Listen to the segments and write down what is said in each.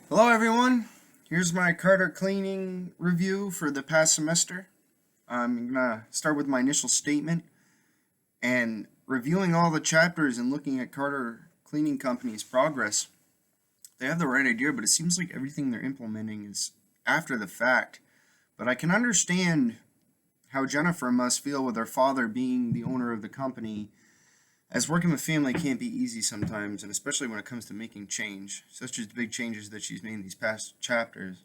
Hello, everyone. Here's my Carter cleaning review for the past semester. I'm gonna start with my initial statement and reviewing all the chapters and looking at Carter Cleaning Company's progress. They have the right idea, but it seems like everything they're implementing is after the fact. But I can understand how Jennifer must feel with her father being the owner of the company, as working with family can't be easy sometimes, and especially when it comes to making change, such as the big changes that she's made in these past chapters.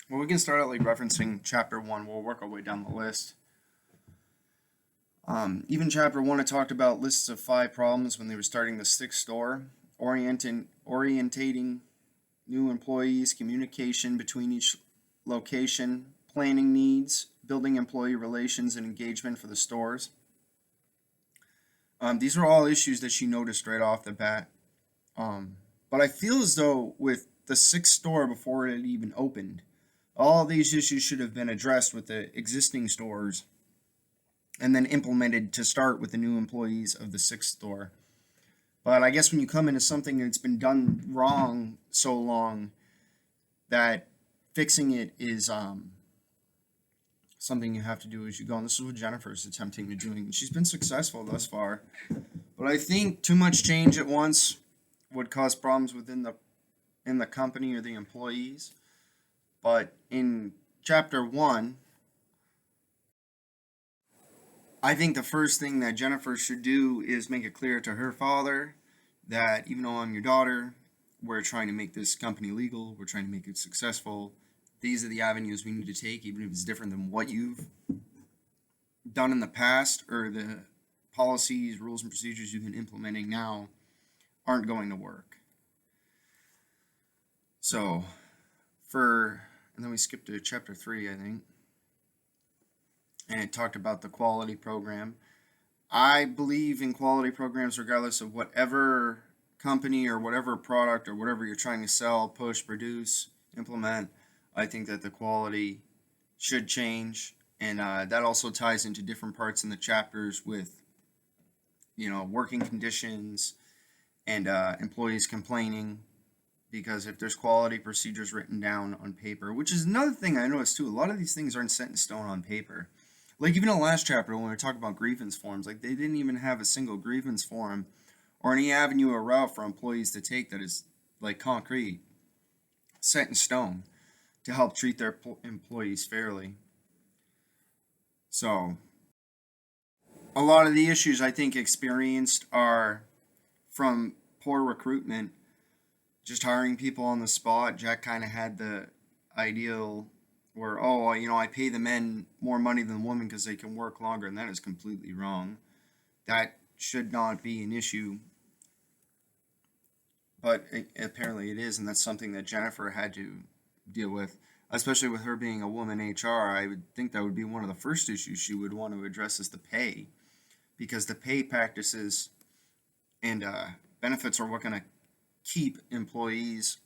Well, we can start out like referencing chapter one. We'll work our way down the list. Even chapter one, it talked about lists of 5 problems when they were starting the sixth store, orientating new employees, communication between each location, planning needs, building employee relations and engagement for the stores. These were all issues that she noticed right off the bat. But I feel as though with the sixth store before it had even opened, all these issues should have been addressed with the existing stores and then implemented to start with the new employees of the sixth store. But I guess when you come into something that's been done wrong so long, that fixing it is something you have to do as you go. And this is what Jennifer's attempting to do. And she's been successful thus far. But I think too much change at once would cause problems within the company or the employees. But in chapter one, I think the first thing that Jennifer should do is make it clear to her father that even though I'm your daughter, we're trying to make this company legal, we're trying to make it successful. These are the avenues we need to take, even if it's different than what you've done in the past, or the policies, rules, and procedures you've been implementing now aren't going to work. So, and then we skipped to chapter 3, I think, and it talked about the quality program. I believe in quality programs regardless of whatever company or whatever product or whatever you're trying to sell, push, produce, implement. I think that the quality should change, and that also ties into different parts in the chapters with, working conditions and employees complaining. Because if there's quality procedures written down on paper, which is another thing I noticed too, a lot of these things aren't set in stone on paper. Like even in the last chapter when we were talking about grievance forms, like they didn't even have a single grievance form or any avenue or route for employees to take that is like concrete, set in stone to help treat their employees fairly. So a lot of the issues I think experienced are from poor recruitment, just hiring people on the spot. Jack kind of had the ideal where, I pay the men more money than the women because they can work longer, and that is completely wrong. That should not be an issue, but apparently it is, and that's something that Jennifer had to deal with, especially with her being a woman HR. I would think that would be one of the first issues she would want to address is the pay, because the pay practices and benefits are what going to keep employees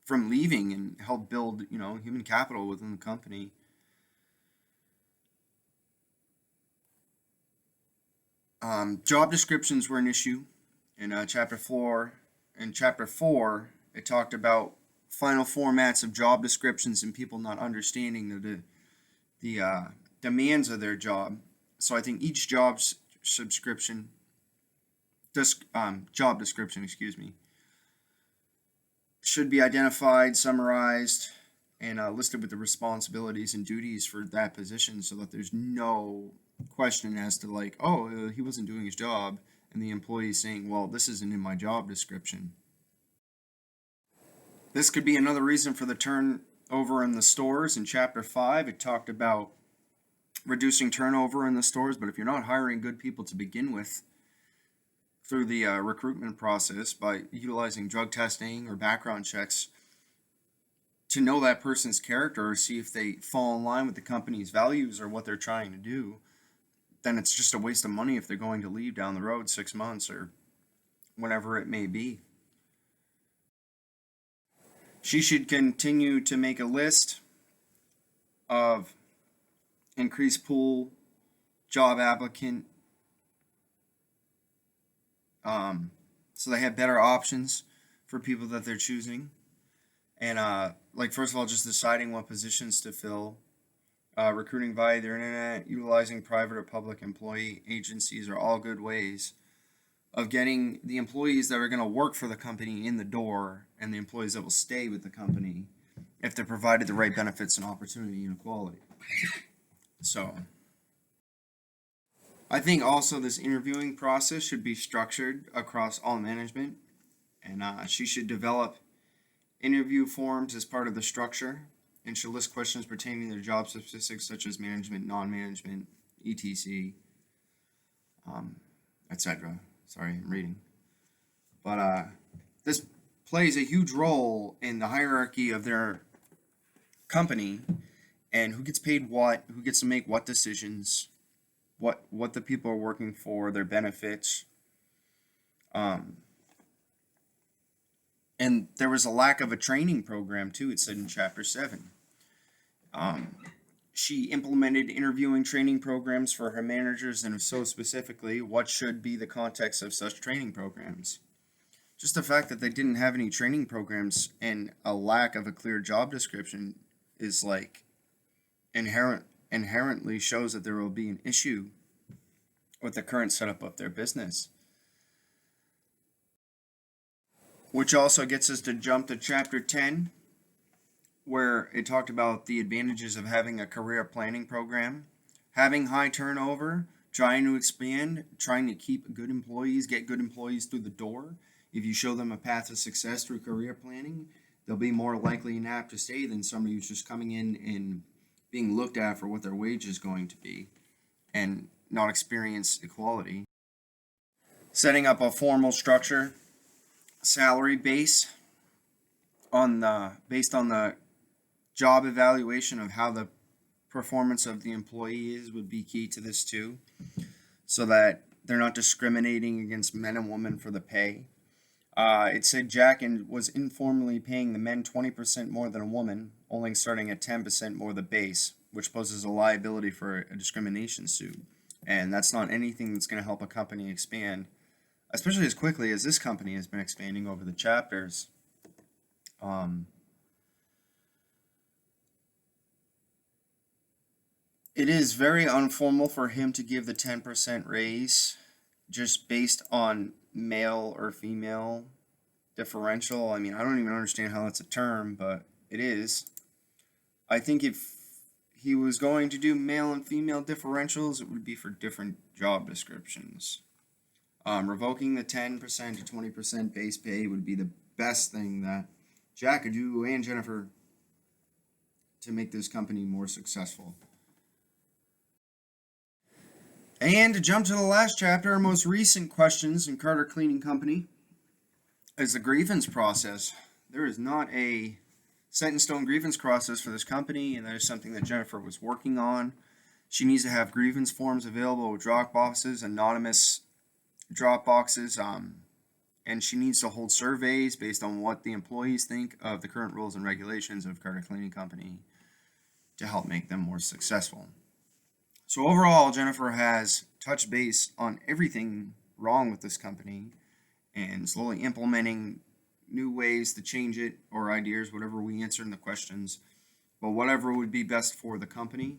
from leaving and help build, human capital within the company. Job descriptions were an issue in chapter 4. In chapter 4, it talked about final formats of job descriptions and people not understanding the demands of their job. So I think each job description, should be identified, summarized, and listed with the responsibilities and duties for that position, so that there's no question as to he wasn't doing his job, and the employee saying, well, this isn't in my job description. This could be another reason for the turnover in the stores. In chapter 5, it talked about reducing turnover in the stores, but if you're not hiring good people to begin with through the recruitment process by utilizing drug testing or background checks to know that person's character or see if they fall in line with the company's values or what they're trying to do, then it's just a waste of money if they're going to leave down the road 6 months or whatever it may be. She should continue to make a list of increased pool job applicant so they have better options for people that they're choosing. And like first of all, just deciding what positions to fill, recruiting via the internet, utilizing private or public employee agencies are all good ways of getting the employees that are going to work for the company in the door and the employees that will stay with the company if they're provided the right benefits and opportunity and equality. So I think also this interviewing process should be structured across all management, and she should develop interview forms as part of the structure and should list questions pertaining to job statistics such as management, non-management, etc., etc. Sorry, I'm reading. But this plays a huge role in the hierarchy of their company and who gets paid what, who gets to make what decisions, what the people are working for, their benefits. And there was a lack of a training program too. It said in chapter 7. She implemented interviewing training programs for her managers, and so specifically, what should be the context of such training programs. Just the fact that they didn't have any training programs and a lack of a clear job description is like inherently shows that there will be an issue with the current setup of their business. Which also gets us to jump to chapter 10, where it talked about the advantages of having a career planning program, having high turnover, trying to expand, trying to keep good employees, get good employees through the door. If you show them a path to success through career planning, they'll be more likely and apt to stay than somebody who's just coming in and being looked at for what their wage is going to be and not experience equality. Setting up a formal structure, salary base based on the job evaluation of how the performance of the employee is would be key to this too, so that they're not discriminating against men and women for the pay. It said Jack was informally paying the men 20% more than a woman, only starting at 10% more the base, which poses a liability for a discrimination suit. And that's not anything that's going to help a company expand, especially as quickly as this company has been expanding over the chapters. It is very informal for him to give the 10% raise just based on male or female differential. I mean, I don't even understand how that's a term, but it is. I think if he was going to do male and female differentials, it would be for different job descriptions. Revoking the 10% to 20% base pay would be the best thing that Jack could do, and Jennifer, to make this company more successful. And to jump to the last chapter, our most recent questions in Carter Cleaning Company is the grievance process. There is not a set in stone grievance process for this company, and that is something that Jennifer was working on. She needs to have grievance forms available with drop boxes, anonymous drop boxes, and she needs to hold surveys based on what the employees think of the current rules and regulations of Carter Cleaning Company to help make them more successful. So overall, Jennifer has touched base on everything wrong with this company and slowly implementing new ways to change it, or ideas, whatever we answer in the questions, but whatever would be best for the company.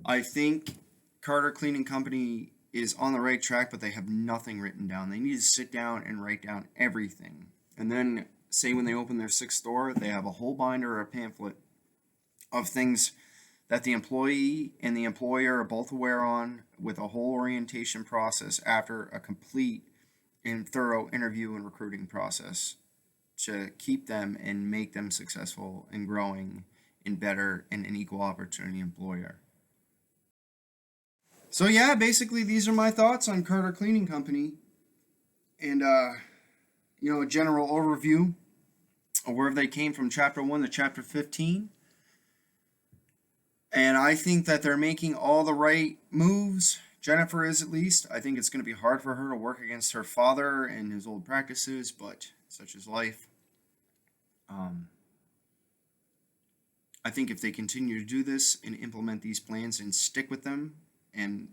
I think Carter Cleaning Company is on the right track, but they have nothing written down. They need to sit down and write down everything. And then say when they open their 6th store, they have a whole binder or a pamphlet of things that the employee and the employer are both aware on, with a whole orientation process after a complete and thorough interview and recruiting process to keep them and make them successful and growing and better and an equal opportunity employer. So yeah, basically these are my thoughts on Carter Cleaning Company, and a general overview of where they came from chapter 1 to chapter 15. And I think that they're making all the right moves. Jennifer is, at least. I think it's going to be hard for her to work against her father and his old practices, but such is life. I think if they continue to do this and implement these plans and stick with them and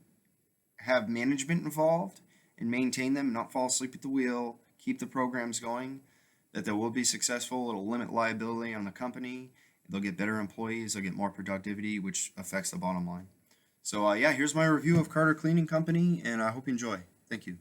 have management involved and maintain them, not fall asleep at the wheel, keep the programs going, that they will be successful. It'll limit liability on the company. They'll get better employees. They'll get more productivity, which affects the bottom line. So yeah, here's my review of Carter Cleaning Company, and I hope you enjoy. Thank you.